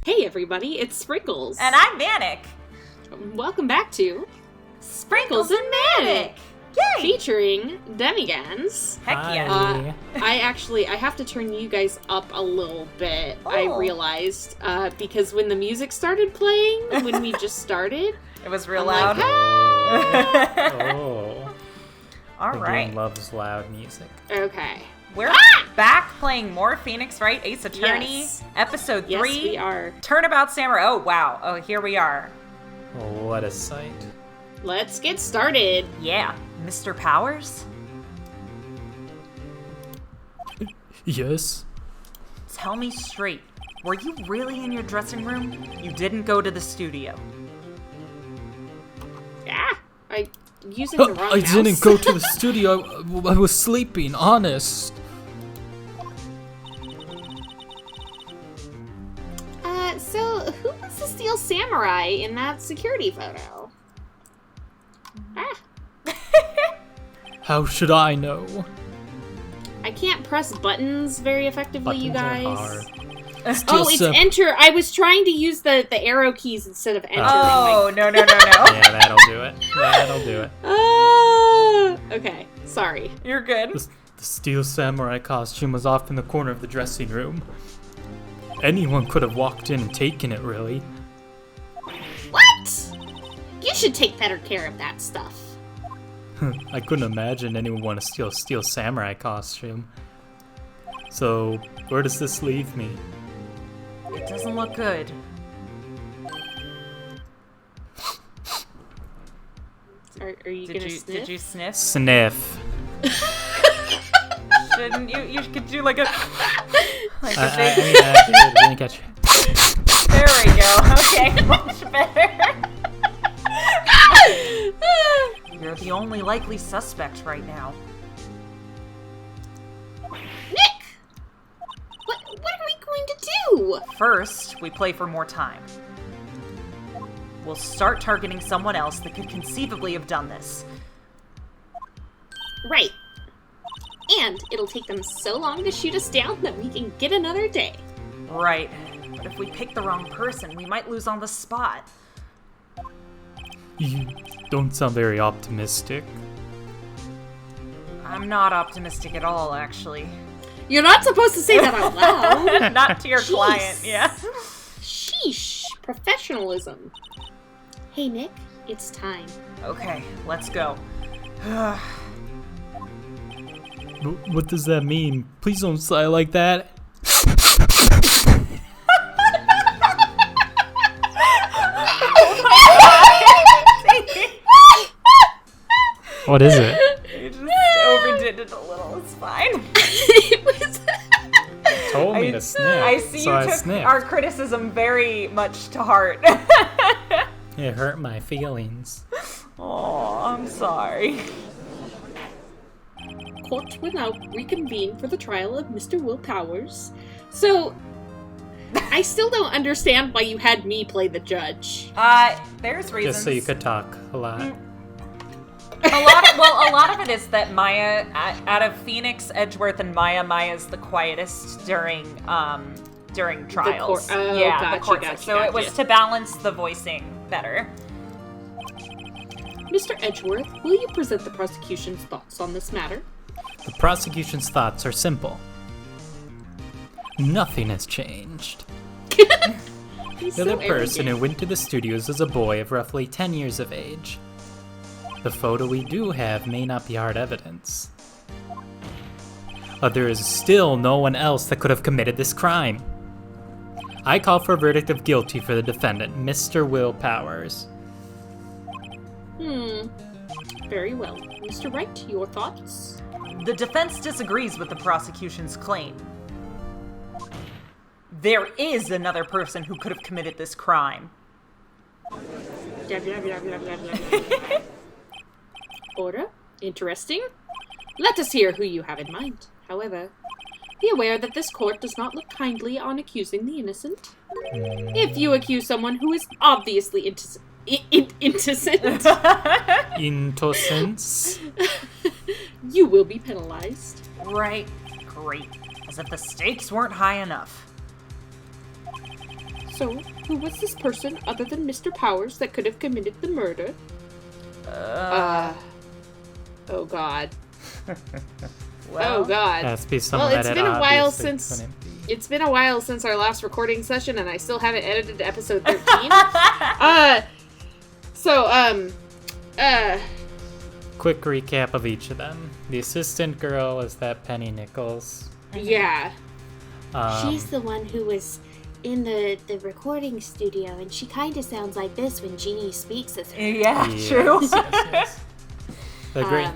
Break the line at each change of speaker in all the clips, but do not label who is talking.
Hey everybody, it's Sprinkles.
And I'm Manic.
Welcome back to
Sprinkles and Manic. Yay!
Featuring Demiganz.
Heck yeah.
I have to turn you guys up a little bit,
Oh.
I realized, because when the music started playing, when we just started,
It was real
I'm
loud.
like,
Oh.
All
The
right.
game loves loud music.
okay.
We're back playing more Phoenix Wright, Ace Attorney,
Yes.
episode 3.
Yes, we are.
Turnabout Samurai. Oh, wow. Oh, here we are.
What a sight.
Let's get started.
Yeah. Mr. Powers?
Yes?
Tell me straight. Were you really in your dressing room? You didn't go to the studio.
I'm using the wrong
I
mouse.
didn't go to the studio. I was sleeping, honest.
So who was the Steel Samurai in that security photo?
How should I know?
I can't press buttons very effectively, you guys.
Buttons are hard.
Oh, it's enter. I was trying to use the arrow keys instead of enter.
Oh, no.
Yeah, that'll do it. That'll do it.
Okay, sorry.
You're good.
The Steel Samurai costume was off in the corner of the dressing room. Anyone could have walked in and taken it, really.
What? You should take better care of that stuff.
I couldn't imagine anyone want to steal a Steel Samurai costume. So, where does this leave me?
It doesn't look good.
Are you gonna sniff?
Did you sniff?
Sniff.
Shouldn't you? You could do like a big.
I didn't catch it.
There we go. Okay, much better. You're the only likely suspect right now.
Nick! What are we going to do?
First, we play for more time. We'll start targeting someone else that could conceivably have done this.
Right. And it'll take them so long to shoot us down that we can get another day.
Right. But if we pick the wrong person, we might lose on the spot.
You don't sound very optimistic.
I'm not optimistic at all, actually.
You're not supposed to say that out loud.
Not to your
Jeez.
client, yeah.
Sheesh. Professionalism. Hey, Nick. It's time.
Okay, let's go.
What does that mean? Please don't sigh like that. What is it?
You just overdid it a little. It's fine.
It was...
Told me to sniff.
I see
so
you
I
took
sniffed.
our criticism very much to heart.
It hurt my feelings.
Oh, I'm sorry.
Court will now reconvene for the trial of Mr. Will Powers. So, I still don't understand why you had me play the judge.
There's reasons.
Just so you could talk a lot.
A lot of it is that Maya, out of Phoenix, Edgeworth, and Maya's the quietest during trials.
Gotcha,
the court.
gotcha,
So it was
gotcha.
to balance the voicing better.
Mr. Edgeworth, will you present the prosecution's thoughts on this matter?
The prosecution's thoughts are simple. Nothing has changed.
He's
The
so
other person who
arrogant.
went to the studios is a boy of roughly 10 years of age. The photo we do have may not be hard evidence. There is still no one else that could have committed this crime. I call for a verdict of guilty for the defendant, Mr. Will Powers.
Very well. Mr. Wright, your thoughts?
The defense disagrees with the prosecution's claim. There is another person who could have committed this crime.
Blah, blah, blah, blah, blah, blah. Order? Interesting. Let us hear who you have in mind. However, be aware that this court does not look kindly on accusing the innocent. If you accuse someone who is obviously innocent,
Intocence?
you will be penalized.
Right. Great. As if the stakes weren't high enough.
So, who was this person other than Mr. Powers that could have committed the murder? Oh God.
Well,
Oh God.
Has to be someone
Well, it's
that
been a while
obviously
since
couldn't be.
it's been a while since our last recording session, and I still haven't edited episode 13.
Quick recap of each of them. The assistant girl is that Penny Nichols.
Yeah.
She's the one who was in the recording studio, and she kind of sounds like this when Jeannie speaks with her.
yeah, true.
Yes. The great.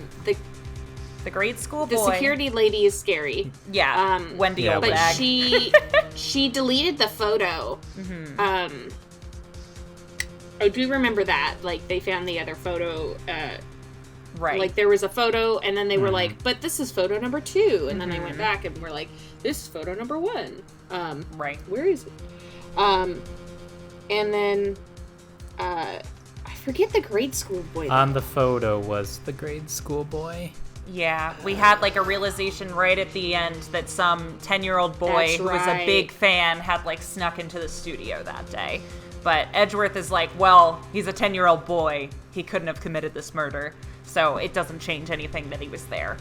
The grade school boy.
The security lady is scary.
Yeah, Wendy
Yeah,
But
Oldbag.
she deleted the photo.
Mm-hmm.
I do remember that. Like, they found the other photo.
Right.
Like, there was a photo, and then they were like, but this is photo number 2. And then they went back and were like, this is photo number 1.
Right.
Where is it? And then, I forget the grade school boy.
On the photo was the grade school boy.
Yeah, we had like a realization right at the end that some 10-year-old boy
That's
who was a
right.
big fan had like snuck into the studio that day. But Edgeworth is like, well, he's a 10-year-old boy. He couldn't have committed this murder. So it doesn't change anything that he was there.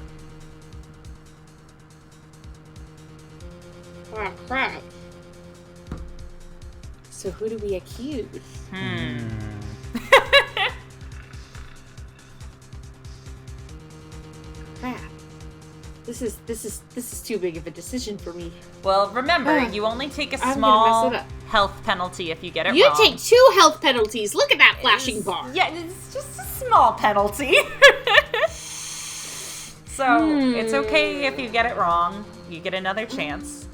Oh, crap. So who do we accuse? Crap. This is too big of a decision for me.
Well, remember, you only take a
I'm gonna
small
mess it
health penalty if you get it
You
wrong.
take 2 health penalties. Look at that flashing bar.
Yeah, it's just a small penalty. So, it's okay if you get it wrong. You get another chance.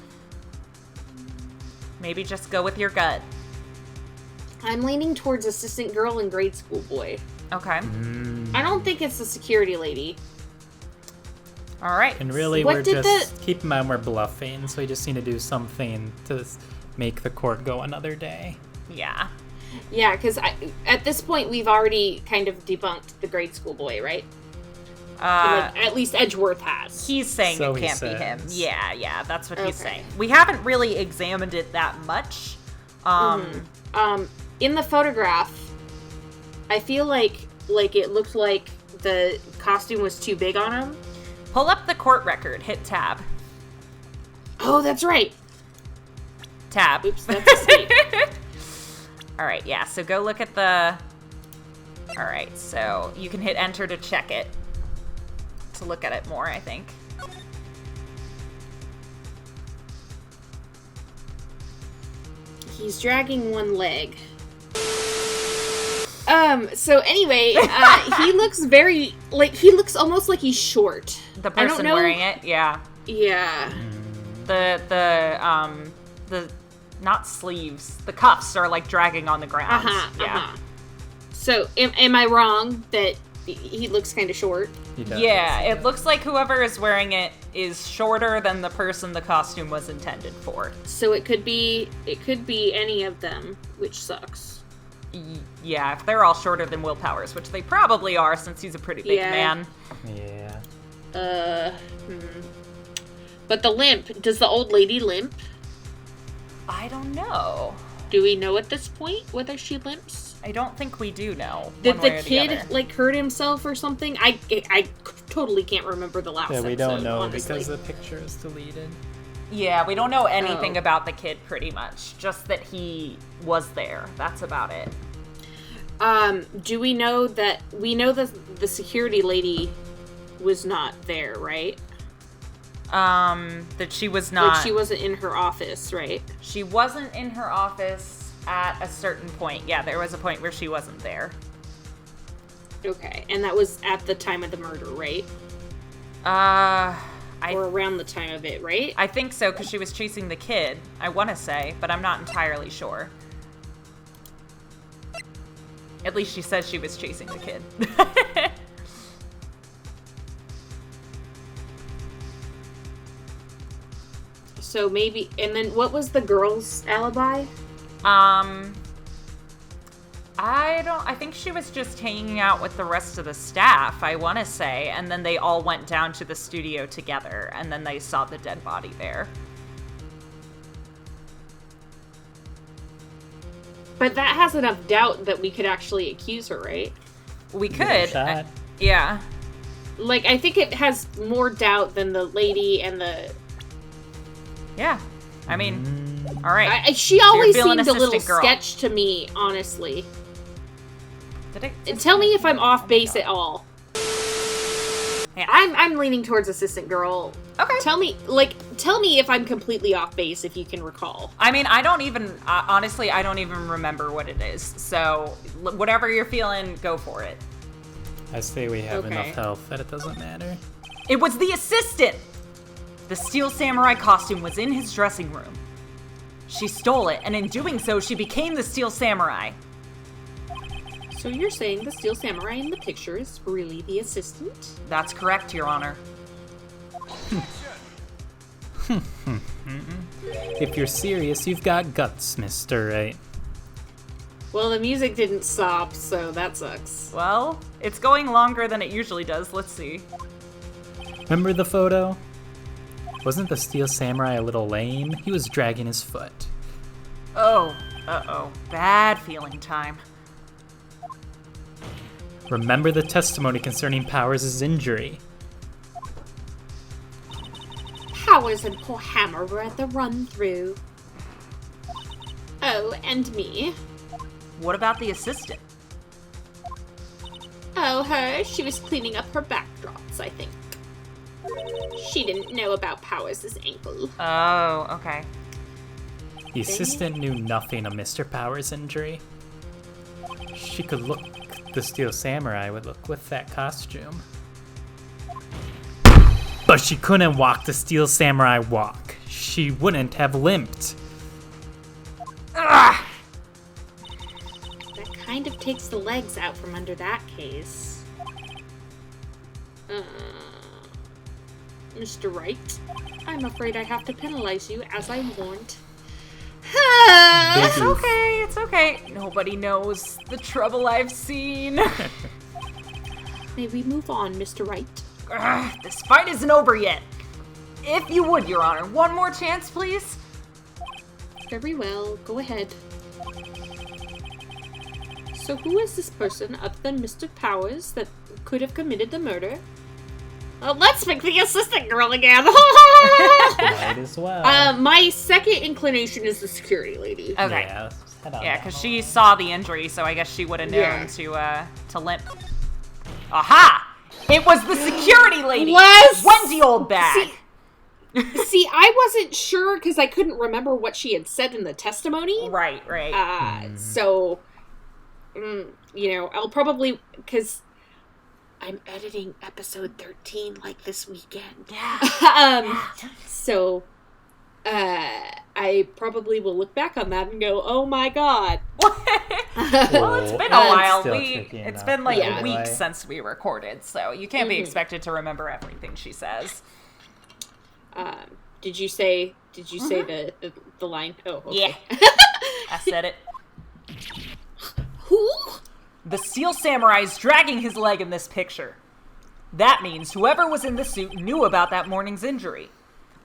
Maybe just go with your gut.
I'm leaning towards assistant girl and grade school boy.
Okay.
I don't think it's the security lady.
All right.
And really,
What
we're
did
just, keep in mind we're bluffing, so we just need to do something to make the court go another day.
Yeah.
Yeah, because at this point we've already kind of debunked the grade school boy, right? Like, at least Edgeworth has.
He's saying
So
it
he
can't be him.
says.
Yeah, that's what he's
Okay.
saying. We haven't really examined it that much.
In the photograph, I feel like it looked like the costume was too big on him.
Pull up the court record. Hit tab.
Oh, that's right.
Tab.
Oops, that's a mistake.
All right, yeah, so go look at the... All right, so you can hit enter to check it. To look at it more, I think.
He's dragging one leg. So anyway, he looks very, he looks almost like he's short.
The
I don't
person
know.
wearing it, yeah.
Yeah.
The not sleeves, the cuffs are like dragging on the ground. Yeah.
So, am I wrong that he looks kind of short?
He does.
Yeah, it looks like whoever is wearing it is shorter than the person the costume was intended for.
So it could be any of them, which sucks.
Yeah, if they're all shorter than Will Powers, which they probably are since he's a pretty big man.
Yeah.
But the limp, does the old lady limp?
I don't know.
Do we know at this point whether she limps?
I don't think we do know.
Did
one way
the
or
kid
other.
hurt himself or something? I totally can't remember the last
Yeah,
episode.
we don't know
honestly.
because the picture is deleted.
Yeah, we don't know anything
Oh.
about the kid pretty much. Just that he was there. That's about it.
Do we know that the security lady was not there, right?
That she was not.
Like she wasn't in her office, right?
She wasn't in her office at a certain point. Yeah, there was a point where she wasn't there.
Okay, and that was at the time of the murder, right? Or around the time of it, right?
I think so, because she was chasing the kid, I want to say, but I'm not entirely sure. At least she says she was chasing the kid.
So maybe, and then what was the girl's alibi?
I think she was just hanging out with the rest of the staff, I want to say, and then they all went down to the studio together, and then they saw the dead body there.
But that has enough doubt that we could actually accuse her, right?
We
Give it a
could.
shot.
Yeah.
Like, I think it has more doubt than the lady and the...
Yeah. I mean, all right.
She always
feeling
seemed a little
assistant girl.
sketch to me, honestly.
Did I?
And tell me if I'm off base at all.
Yeah.
I'm leaning towards assistant girl.
Okay.
Tell me if I'm completely off base, if you can recall.
I mean, I don't even, honestly, I don't even remember what it is. So, whatever you're feeling, go for it.
I say we have
Okay.
enough health that it doesn't matter.
It was the assistant! The steel samurai costume was in his dressing room. She stole it, and in doing so, she became the steel samurai.
So you're saying the steel samurai in the picture is really the assistant?
That's correct, Your Honor.
If you're serious, you've got guts, Mr. Wright.
Well, the music didn't stop, so that sucks.
Well, it's going longer than it usually does. Let's see.
Remember the photo? Wasn't the steel samurai a little lame? He was dragging his foot.
Oh, uh-oh. Bad feeling time.
Remember the testimony concerning Powers' injury.
Powers and poor Hammer were at the run-through.
Oh, and me.
What about the assistant?
Oh, her? She was cleaning up her backdrops, I think. She didn't know about Powers' ankle.
Oh, okay.
The assistant knew nothing of Mr. Powers' injury. She could look the steel samurai would look with that costume. But she couldn't walk the steel samurai walk. She wouldn't have limped.
Ugh!
That kind of takes the legs out from under that case.
Mr. Wright, I'm afraid I have to penalize you as I warned.
It's okay, it's okay. Nobody knows the trouble I've seen.
May we move on, Mr. Wright?
Ugh, this fight isn't over yet. If you would, Your Honor, one more chance, please?
Very well, go ahead. So who is this person other than Mr. Powers that could have committed the murder? Let's pick the assistant girl again.
Might as well.
My second inclination is the security lady.
Okay.
Yeah, let's head on
Yeah,
down.
because she saw the injury, so I guess she would have known
Yeah.
to limp. Aha! It was the security lady!
Les!
Wendy Oldbag!
See, I wasn't sure because I couldn't remember what she had said in the testimony.
Right.
So, I'll probably, because I'm editing episode 13 like this weekend.
Yeah.
So, I probably will look back on that and go, oh my god.
Well, it's been a while.
Still
It's
enough.
been like
Yeah.
a week since we recorded, so you can't be expected to remember everything she says.
Did you say the line? Oh, okay.
Yeah. I said it.
Who?
The steel samurai is dragging his leg in this picture. That means whoever was in the suit knew about that morning's injury.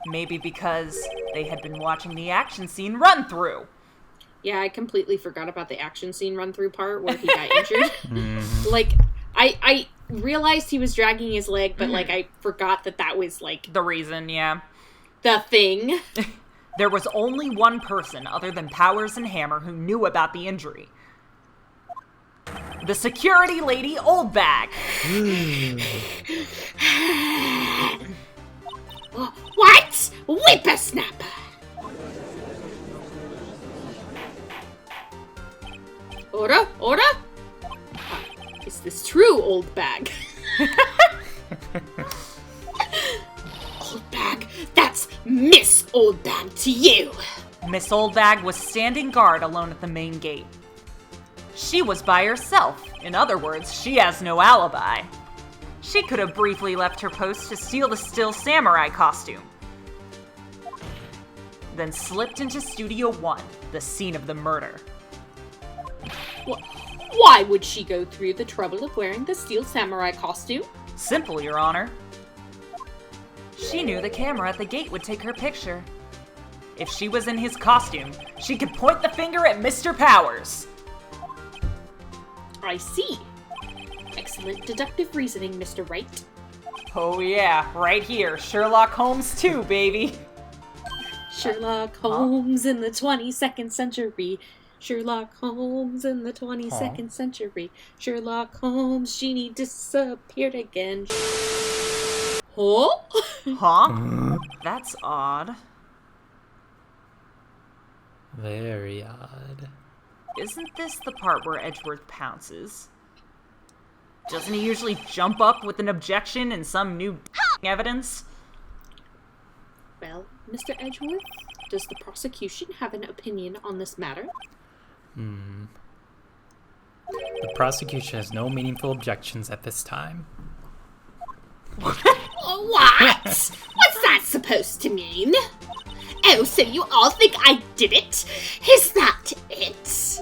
Maybe because they had been watching the action scene run through.
Yeah, I completely forgot about the action scene run through part where he got injured. Like, I realized he was dragging his leg, but like I forgot that was like
The reason, yeah.
the thing.
There was only one person other than Powers and Hammer who knew about the injury. The security lady Oldbag.
What? Whippersnapper! Order? Is this true, old bag? Old bag, that's Miss Old Bag to you.
Miss Oldbag was standing guard alone at the main gate. She was by herself. In other words, she has no alibi. She could have briefly left her post to steal the steel samurai costume. Then slipped into Studio 1, the scene of the murder.
Why would she go through the trouble of wearing the steel samurai costume?
Simple, Your Honor. She knew the camera at the gate would take her picture. If she was in his costume, she could point the finger at Mr. Powers.
I see. Excellent deductive reasoning, Mr. Wright.
Oh yeah, right here. Sherlock Holmes too, baby.
Sherlock Holmes in the 22nd century. Sherlock Holmes in the 22nd century. Sherlock Holmes, genie disappeared again. Huh?
Huh? That's odd.
Very odd.
Isn't this the part where Edgeworth pounces? Doesn't he usually jump up with an objection and some new evidence?
Well, Mr. Edgeworth, does the prosecution have an opinion on this matter?
The prosecution has no meaningful objections at this time.
What? What's that supposed to mean? Oh, so you all think I did it? Is that it?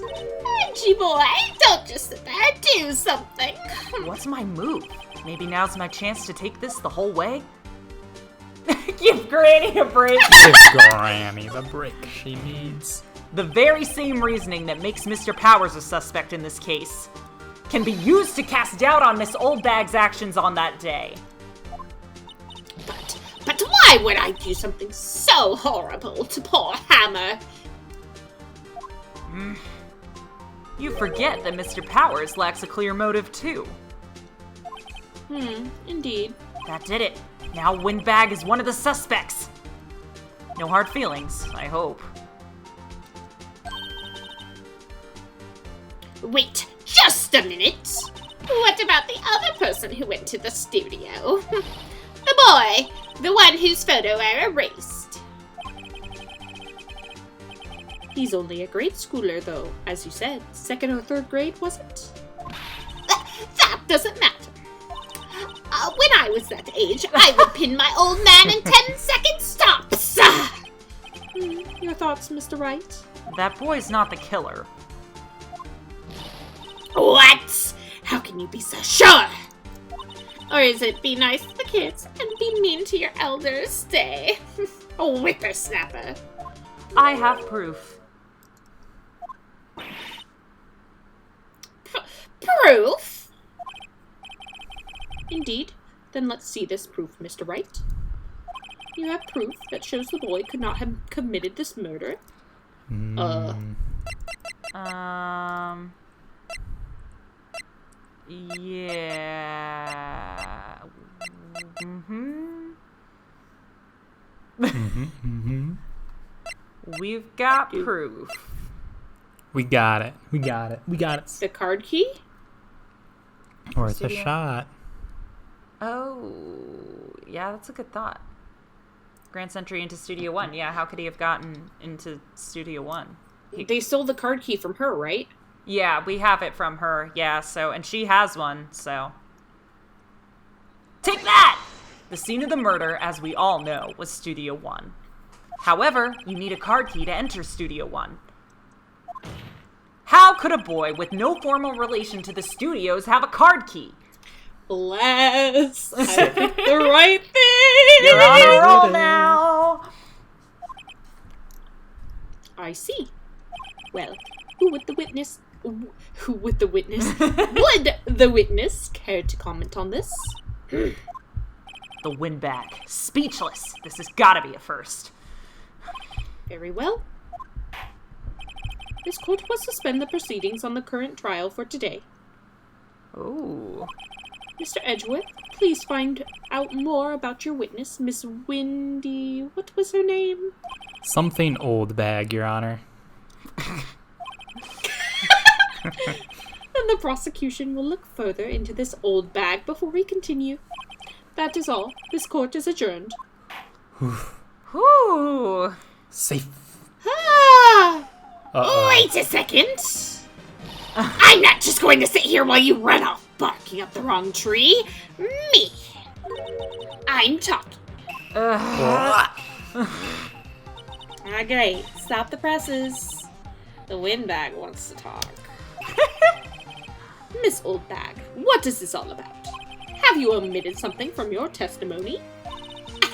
Edgy boy, don't just sit there, do something.
What's my move? Maybe now's my chance to take this the whole way? Give Granny a break.
Give Granny the break she needs.
The very same reasoning that makes Mr. Powers a suspect in this case can be used to cast doubt on Miss Oldbag's actions on that day.
But why would I do something so horrible to poor Hammer?
You forget that Mr. Powers lacks a clear motive too.
Indeed.
That did it. Now Windbag is one of the suspects. No hard feelings, I hope.
Wait, just a minute. What about the other person who went to the studio? The boy, the one whose photo I erased.
He's only a grade schooler, though, as you said. 2nd or 3rd grade, was it?
That doesn't matter. When I was that age, I would pin my old man in 10-second stops.
Your thoughts, Mr. Wright?
That boy's not the killer.
What? How can you be so sure? Or is it be nice to the kids and be mean to your elders? Stay. A whippersnapper.
I have proof.
Proof?
Indeed. Then let's see this proof, Mr. Wright. You have proof that shows the boy could not have committed this murder.
Yeah. We've got proof.
We got it. We got it. We got it.
The card key?
Worth a shot.
Oh, yeah, that's a good thought. Grand Century into Studio One. Yeah, how could he have gotten into Studio One?
They stole the card key from her, right?
Yeah, we have it from her. Yeah, so, and she has one, so. Take that! The scene of the murder, as we all know, was Studio One. However, you need a card key to enter Studio One. How could a boy with no formal relation to the studios have a card key?
Bless! I picked the right thing!
You're on a roll now!
I see. Well, would the witness care to comment on this?
The Windbag. Speechless. This has gotta be a first.
Very well. This court will suspend the proceedings on the current trial for today.
Ooh.
Mr. Edgeworth, please find out more about your witness, Miss Windy... What was her name?
Something old bag, Your Honor.
Then the prosecution will look further into this old bag before we continue. That is all. This court is adjourned.
Ooh.
Safe.
Wait a second. I'm not just going to sit here while you run off barking up the wrong tree. Me. I'm talking.
Okay, stop the presses. The Windbag wants to talk. Miss Oldbag, what is this all about? Have you omitted something from your testimony?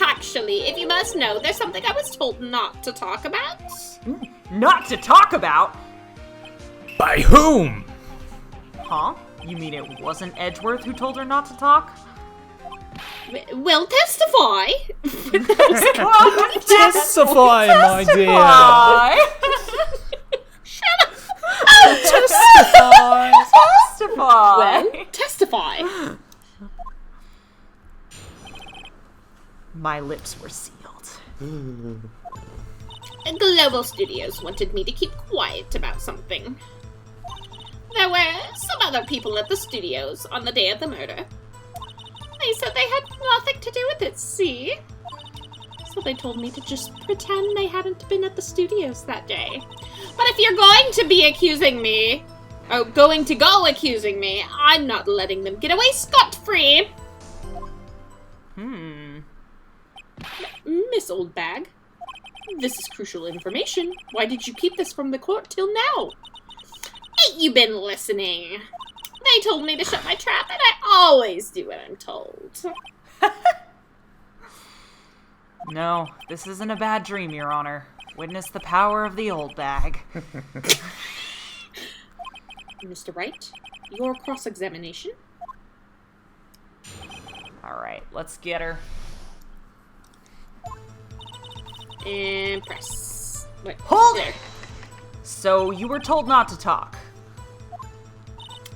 Actually, if you must know, there's something I was told not to talk about.
Not to talk about?
By whom?
Huh? You mean it wasn't Edgeworth who told her not to talk?
Well, testify.
Testify, my dear.
Shut up.
Testify.
Testify.
Well, testify.
My lips were sealed.
Global Studios wanted me to keep quiet about something. There were some other people at the studios on the day of the murder. They said they had nothing to do with it, see? So they told me to just pretend they hadn't been at the studios that day. But if you're going to be accusing me, going to go accusing me, I'm not letting them get away scot-free. Miss Oldbag, this is crucial information. Why did you keep this from the court till now? Ain't you been listening? They told me to shut my trap, and I always do what I'm told.
No, this isn't a bad dream, Your Honor. Witness the power of the old bag.
Mr. Wright, your cross-examination.
Alright, let's get her.
And press. Wait,
Hold
there.
it! So, you were told not to talk.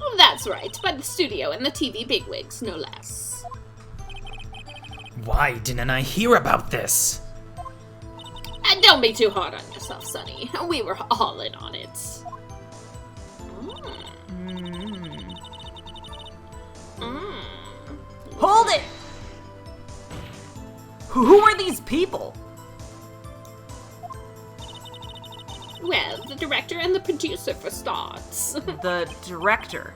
Oh, that's right, by the studio and the TV bigwigs, no less.
Why didn't I hear about this?
And don't be too hard on yourself, Sonny. We were all in on it.
Hold it! Who are these people?
Well, the director and the producer, for starts.
The director.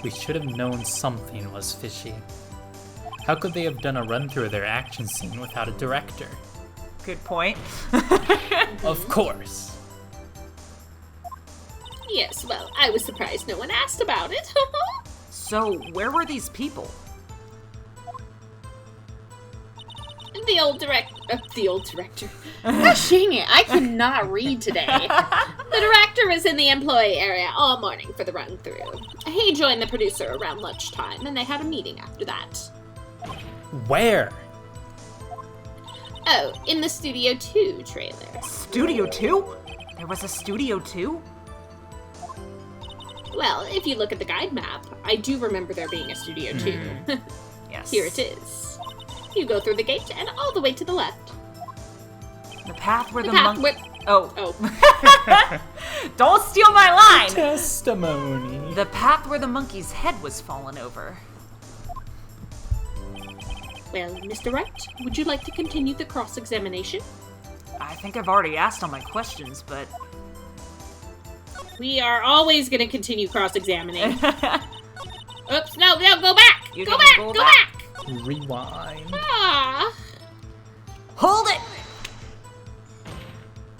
We should have known something was fishy. How could they have done a run-through of their action scene without a director?
Good point.
Of course.
Yes, well, I was surprised no one asked about it.
So, where were these people?
The old director.
Gosh dang it, I cannot read today.
The director was in the employee area all morning for the run-through. He joined the producer around lunchtime, and they had a meeting after that.
Where?
Oh, in the Studio 2 trailer.
Studio 2? There was a Studio 2?
Well, if you look at the guide map,
I do remember there being a Studio 2.
Yes.
here it is. You go through the gate and all the way to the left.
The path where the,
path
monk...
where-
Oh.
Oh.
Don't steal my line!
Testimony.
The path where the monkey's head was fallen over.
Well, Mr. Wright, would you like to continue the cross-examination?
I think I've already asked all my questions, but...
We are always going to continue cross-examining.
Oops, no, go back!
You
Go
didn't
back!
go
Go
back.
back!
Rewind.
Ah.
Hold it!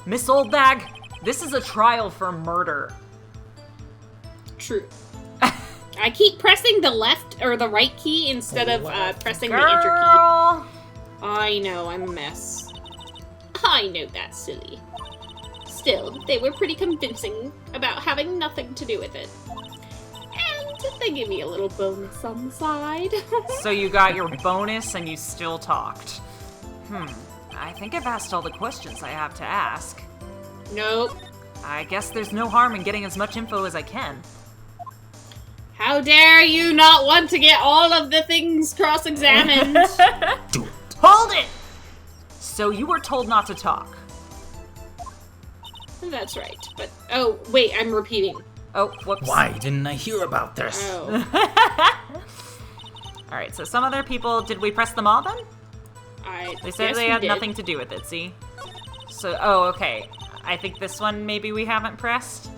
Miss Oldbag, this is a trial for murder.
True. I keep pressing the left or the right key instead of pressing the enter key.
Girl!
I know, I'm a mess.
I know that's silly. Still, they were pretty convincing about having nothing to do with it. And they gave me a little bonus on the side.
So you got your bonus and you still talked. I think I've asked all the questions I have to ask.
Nope.
I guess there's no harm in getting as much info as I can.
How dare you not want to get all of the things cross-examined?
Do it.
Hold it! So you were told not to talk.
That's right, but... Oh, wait, I'm repeating.
Oh, whoops.
Why didn't I hear about this?
Oh.
Alright, so some other people, did we press them all then? They said
Yes,
they
we
had
did.
nothing to do with it, see? So, oh, okay. I think this one maybe we haven't pressed.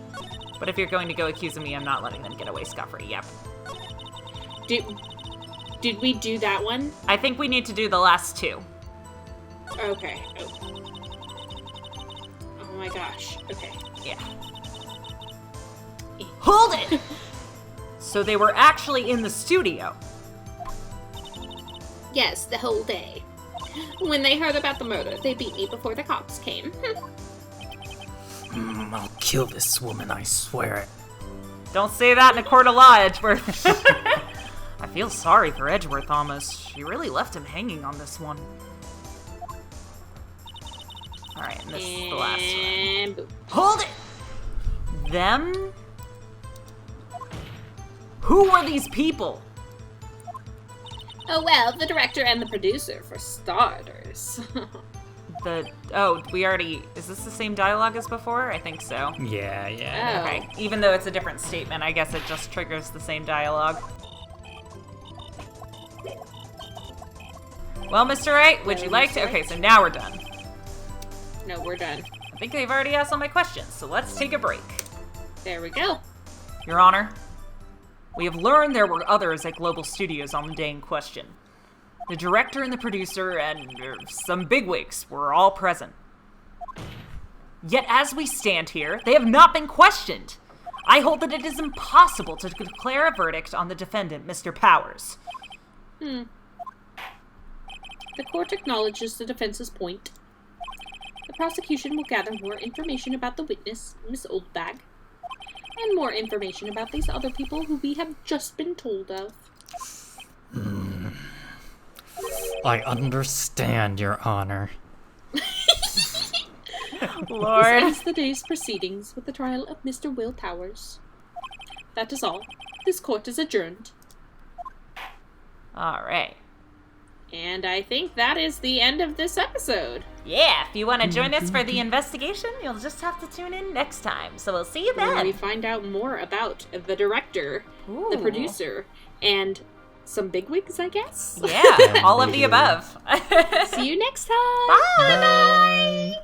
But if you're going to go accusing me, I'm not letting them get away scot-free. Yep.
Did we do that one?
I think we need to do the last two.
Okay. Oh. Oh my gosh. Okay.
Yeah. Hold it! So they were actually in the studio.
Yes, the whole day.
When they heard about the murder, they beat me before the cops came.
I'll kill this woman, I swear it.
Don't say that in a court of law, Edgeworth. I feel sorry for Edgeworth, almost. She really left him hanging on this one. Alright, and this is the last one.
And boom.
Hold it! Them? Who are these people?
Oh well, the director and the producer, for starters.
We already... Is this the same dialogue as before? I think so.
Yeah.
Oh.
Okay, even though it's a different statement, I guess it just triggers the same dialogue. Well, Mr. Wright, would you like to... Okay, so now we're done.
No, we're done.
I think they've already asked all my questions, so let's take a break.
There we go.
Your Honor, we have learned there were others at Global Studios on the day in question. The director and the producer and some bigwigs were all present. Yet as we stand here, they have not been questioned. I hold that it is impossible to declare a verdict on the defendant, Mr. Powers.
The court acknowledges the defense's point. The prosecution will gather more information about the witness, Miss Oldbag, and more information about these other people who we have just been told of.
I understand, Your Honor.
Lord.
This ends the day's proceedings with the trial of Mr. Will Powers. That is all. This court is adjourned.
Alright.
And I think that is the end of this episode.
Yeah, if you want to join us for the investigation, you'll just have to tune in next time. So we'll see you
Where we
then.
find out more about the director, the
Ooh.
producer, and some bigwigs, I guess.
Yeah, all of the above.
See you next time.
Bye.